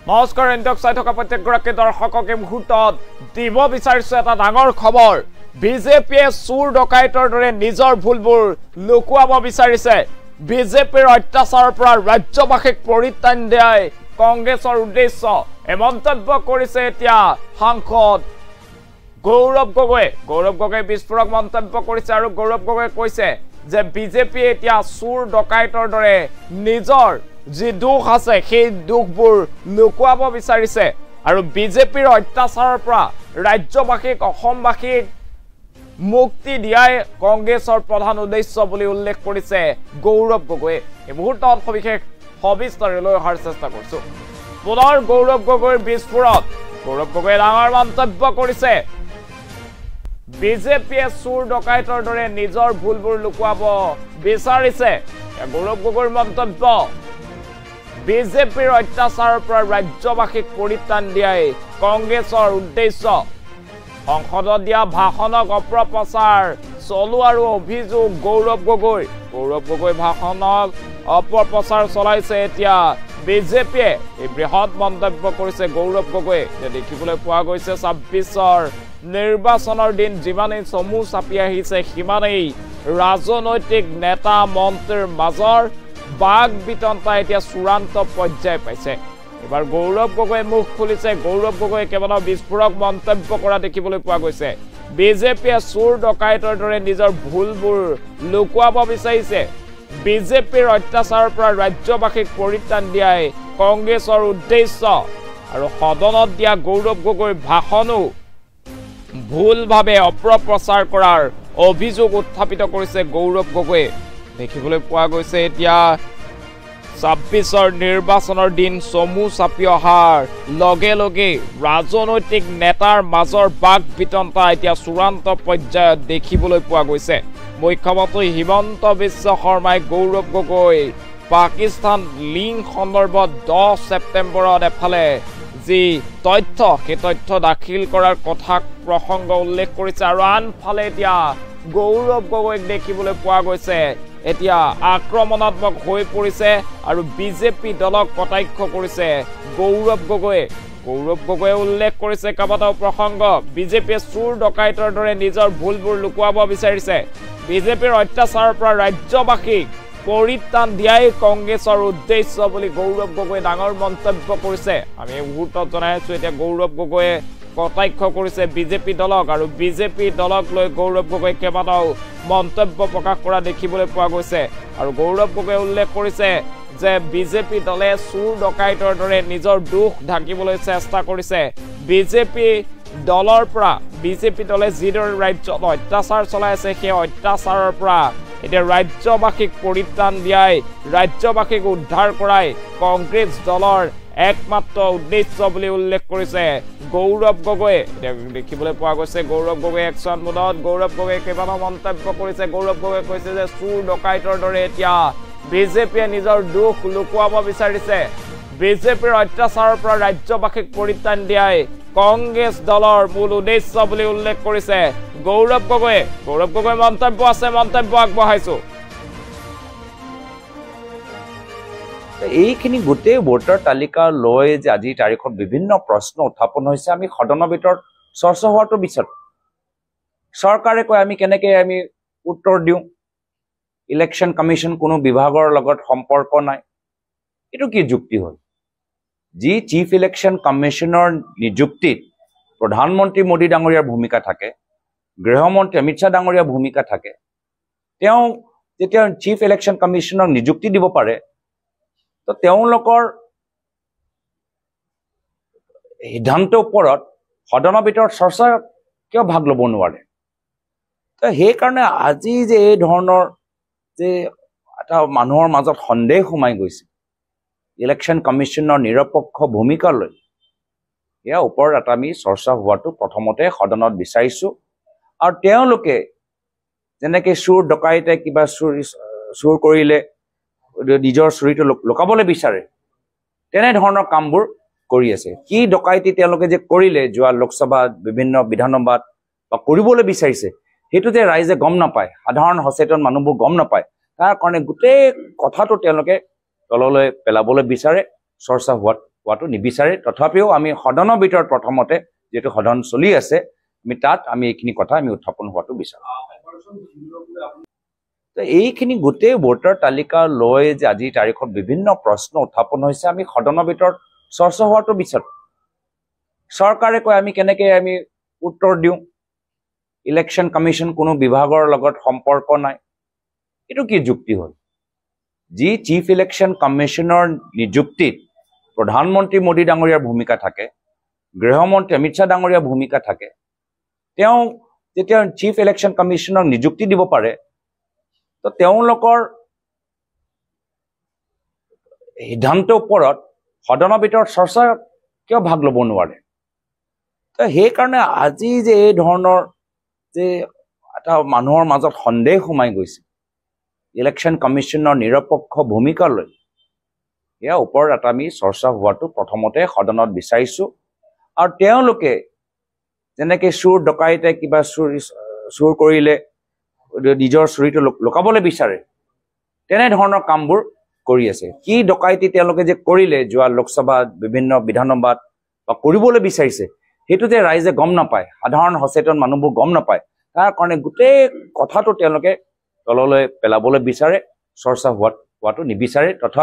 নমস্কাৰ এণ্টক চাই থকা প্ৰত্যেকগৰাকী দৰ্শকক এই মুহূৰ্তত দিব বিচাৰিছো এটা ডাঙৰ খবৰ বিজেপিয়ে চুৰ ডকাইতৰ দৰে নিজৰ ভুলবোৰ লুকুৱাব বিচাৰিছে বিজেপিৰ অত্যাচাৰৰ পৰা ৰাজ্যবাসীক পৰিত্ৰাণ দিয়াই কংগ্ৰেছৰ উদ্দেশ্য এই মন্তব্য কৰিছে এতিয়া সাংসদ গৌৰৱ গগৈ বিস্ফোৰক মন্তব্য কৰিছে আৰু গৌৰৱ গগৈ কৈছে যে বিজেপি এতিয়া চুৰ ডকাইতৰ দৰে নিজৰ যি দুখ আছে সেই দুখবোৰ লুকুৱাব বিচাৰিছে আৰু বিজেপিৰ অত্যাচাৰৰ পৰা ৰাজ্যবাসীক অসমবাসীক মুক্তি দিয়াই কংগ্ৰেছৰ প্ৰধান উদ্দেশ্য বুলি উল্লেখ কৰিছে গৌৰৱ গগৈ এই মুহূৰ্তত সবিশেষ সবিস্তাৰে লৈ অহাৰ চেষ্টা কৰিছো পুনৰ গৌৰৱ গগৈৰ বিস্ফোৰক গৌৰৱ গগৈয়ে ডাঙৰ মন্তব্য কৰিছে বিজেপিয়ে চুৰ ডকাইতৰ দৰে নিজৰ ভুলবোৰ লুকুৱাব বিচাৰিছে গৌৰৱ গগৈৰ মন্তব্য বিজেপিৰ অত্যাচাৰৰ পৰা ৰাজ্যবাসীক পৰিত্ৰাণ দিয়াই কংগ্ৰেছৰ উদ্দেশ্য সংসদত দিয়া ভাষণক অপপ্ৰচাৰ চলোৱাৰ অভিযোগ গৌৰৱ গগৈ ভাষণক অপপ্ৰচাৰ চলাইছে এতিয়া বিজেপিয়ে এই বৃহৎ মন্তব্য কৰিছে গৌৰৱ গগৈ দেখিবলৈ পোৱা গৈছে ২৬ৰ নিৰ্বাচনৰ দিন যিমানেই চমু চাপি আহিছে সিমানেই ৰাজনৈতিক নেতা মন্ত্ৰীৰ মাজৰ বাঘ বিতন্তা এতিয়া চূড়ান্ত পৰ্যায় পাইছে এবাৰ গৌৰৱ গগৈ মুখ খুলিছে গৌৰৱ গগৈ কেৱল বিস্ফোৰক মন্তব্য কৰা দেখিবলৈ পোৱা গৈছে বিজেপিয়ে চুৰ ডকাইতৰ দৰে নিজৰ ভুলবোৰ লুকুৱাব বিচাৰিছে বিজেপিৰ অত্যাচাৰৰ পৰা ৰাজ্যবাসীক পৰিত্ৰাণ দিয়াই কংগ্ৰেছৰ উদ্দেশ্য আৰু সদনত দিয়া গৌৰৱ গগৈৰ ভাষণো ভুলভাৱে অপপ্ৰচাৰ কৰাৰ অভিযোগ উত্থাপিত কৰিছে গৌৰৱ গগৈয়ে দেখিবলৈ পোৱা গৈছে এতিয়া ২৬ৰ নিৰ্বাচনৰ দিন চমু চাপি অহাৰ লগে লগে ৰাজনৈতিক নেতাৰ মাজৰ বাঘ বিতন্তা এতিয়া চূড়ান্ত পৰ্যায়ত দেখিবলৈ পোৱা গৈছে মুখ্যমন্ত্ৰী হিমন্ত বিশ্ব শৰ্মাই গৌৰৱ গগৈ পাকিস্তান লিংক সন্দৰ্ভত 10 ছেপ্টেম্বৰত এফালে যি তথ্য সেই তথ্য দাখিল কৰাৰ কথা প্ৰসংগ উল্লেখ কৰিছে আৰু আনফালে এতিয়া গৌৰৱ গগৈক দেখিবলৈ পোৱা গৈছে এতিয়া আক্ৰমণাত্মক হৈ পৰিছে আৰু বিজেপি দলক কটাক্ষ কৰিছে গৌৰৱ গগৈয়ে উল্লেখ কৰিছে কেইবাটাও প্ৰসংগ বিজেপিয়ে চুৰ ডকাইতৰ দৰে নিজৰ ভুলবোৰ লুকুৱাব বিচাৰিছে বিজেপিৰ অত্যাচাৰৰ পৰা ৰাজ্যবাসীক পৰিত্ৰাণ দিয়াই কংগ্ৰেছৰ উদ্দেশ্য বুলি গৌৰৱ গগৈয়ে ডাঙৰ মন্তব্য কৰিছে আমি এই মুহূৰ্তত জনাই আছো এতিয়া গৌৰৱ গগৈয়ে কটাক্ষ কৰিছে বিজেপি দলক আৰু বিজেপি দলক লৈ গৌৰৱ গগৈ কেইবাটাও মন্তব্য প্ৰকাশ কৰা দেখিবলৈ পোৱা গৈছে আৰু গৌৰৱ গগৈয়ে উল্লেখ কৰিছে যে বিজেপি দলে চুৰ ডকাইতৰ দৰে নিজৰ দুখ ঢাকিবলৈ চেষ্টা কৰিছে বিজেপি দলে যিদৰে ৰাজ্যত অত্যাচাৰ চলাই আছে সেই অত্যাচাৰৰ পৰা এতিয়া ৰাজ্যবাসীক পৰিত্ৰাণ দিয়াই ৰাজ্যবাসীক উদ্ধাৰ কৰাই কংগ্ৰেছ দলৰ একমাত্ৰ উদ্দেশ্য বুলি উল্লেখ কৰিছে গৌৰৱ গগৈয়ে দেখিবলৈ পোৱা গৈছে গৌৰৱ গগৈ একচন মুডত গৌৰৱ গগৈয়ে কেইবাটাও মন্তব্য কৰিছে গৌৰৱ গগৈয়ে কৈছে যে চুৰ ডকাইতৰ দৰে এতিয়া বিজেপিয়ে নিজৰ দুখ লুকুৱাব বিচাৰিছে বিজেপিৰ অত্যাচাৰৰ পৰা ৰাজ্যবাসীক পৰিত্ৰাণ দিয়াই কংগ্ৰেছ দলৰ মূল উদ্দেশ্য বুলি উল্লেখ কৰিছে গৌৰৱ গগৈ মন্তব্য আছে মন্তব্য আগবঢ়াইছো এইখিনি গোটেই ভোটাৰ তালিকা লৈ যে আজিৰ তাৰিখত বিভিন্ন প্ৰশ্ন উত্থাপন হৈছে আমি সদনৰ ভিতৰত চৰ্চা হোৱাটো বিচাৰো চৰকাৰে কয় আমি কেনেকৈ আমি উত্তৰ দিওঁ ইলেকশ্যন কমিশ্যন কোনো বিভাগৰ লগত সম্পৰ্ক নাই এইটো কি যুক্তি হ'ল যি চিফ ইলেকশ্যন কমিশ্যনৰ নিযুক্তিত প্ৰধানমন্ত্ৰী মোদী ডাঙৰীয়াৰ ভূমিকা থাকে গৃহমন্ত্ৰী অমিত শ্বাহ ডাঙৰীয়াৰ ভূমিকা থাকে তেওঁ যেতিয়া চিফ ইলেকশ্যন কমিশ্যনক নিযুক্তি দিব পাৰে তো তেওঁলোকৰ সিদ্ধান্তৰ ওপৰত সদনৰ ভিতৰত চৰ্চা কিয় ভাগ ল'ব নোৱাৰে তো সেইকাৰণে আজি যে এই ধৰণৰ যে এটা মানুহৰ মাজত সন্দেহ সোমাই গৈছে ইলেকশ্যন কমিশ্যনৰ নিৰপেক্ষ ভূমিকা লৈ ইয়াৰ ওপৰত এটা আমি চৰ্চা হোৱাটো প্ৰথমতে সদনত বিচাৰিছোঁ আৰু তেওঁলোকে যেনেকৈ চুৰ ডকাইতে কিবা চুৰ কৰিলে নিজৰ চুৰিটো লুকাবলৈ বিচাৰে তেনেধৰণৰ কামবোৰ কৰি আছে কি ডকাইতি তেওঁলোকে যে কৰিলে যোৱা লোকসভাত বিভিন্ন বিধানসভাত বা কৰিবলৈ বিচাৰিছে সেইটো যে ৰাইজে গম নাপায় সাধাৰণ সচেতন মানুহবোৰ গম নাপায় তাৰ কাৰণে গোটেই কথাটো তেওঁলোকে তললৈ পেলাবলৈ বিচাৰে চৰ্চা হোৱাত হোৱাটো নিবিচাৰে তথাপিও আমি সদনৰ ভিতৰত প্ৰথমতে যেটো সদন চলি আছে আমি তাত আমি এইখিনি কথা আমি উত্থাপন হোৱাটো বিচাৰো তো এইখিনি গোটেই ভোটাৰ তালিকা লৈ যে আজি তাৰিখত বিভিন্ন প্ৰশ্ন উত্থাপন হৈছে আমি সদনৰ ভিতৰত চৰ্চা হোৱাটো বিচাৰো চৰকাৰে কয় আমি কেনেকৈ আমি উত্তৰ দিওঁ ইলেকশ্যন কমিশ্যন কোনো বিভাগৰ লগত সম্পৰ্ক নাই এটো কি যুক্তি হ'ল যি চিফ ইলেকশ্যন কমিশ্যনৰ নিযুক্তিত প্ৰধানমন্ত্ৰী মোদী ডাঙৰীয়াৰ ভূমিকা থাকে গৃহমন্ত্ৰী অমিত শ্বাহ ডাঙৰীয়াৰ ভূমিকা থাকে তেওঁ যেতিয়া চিফ ইলেকশ্যন কমিশ্যনক নিযুক্তি দিব পাৰে তো তেওঁলোকৰ সিদ্ধান্তৰ ওপৰত সদনৰ ভিতৰত চৰ্চা কিয় ভাগ ল'ব নোৱাৰে তো সেইকাৰণে আজি যে এই ধৰণৰ যে এটা মানুহৰ মাজত সন্দেহ সোমাই গৈছে ইলেকশ্যন কমিশ্যনৰ নিৰপেক্ষ ভূমিকা লৈ ইয়াৰ ওপৰত এটা আমি চৰ্চা হোৱাটো প্ৰথমতে সদনত বিচাৰিছো আৰু তেওঁলোকে যেনেকৈ চুৰ ডকাইতে কিবা চুৰ কৰিলে নিজৰ চুৰিটো লুকাবলৈ বিচাৰে তেনেধৰণৰ কামবোৰ কৰি আছে কি ডকাইতি তেওঁলোকে যে কৰিলে যোৱা লোকসভাত বিভিন্ন বিধানসভাত বা কৰিবলৈ বিচাৰিছে সেইটো যে ৰাইজে গম নাপায় সাধাৰণ সচেতন মানুহবোৰ গম নাপায় তাৰ কাৰণে গোটেই কথাটো তেওঁলোকে তললৈ পেলাবলৈ বিচাৰে চৰ্চা হোৱাটো নিবিচাৰে তথা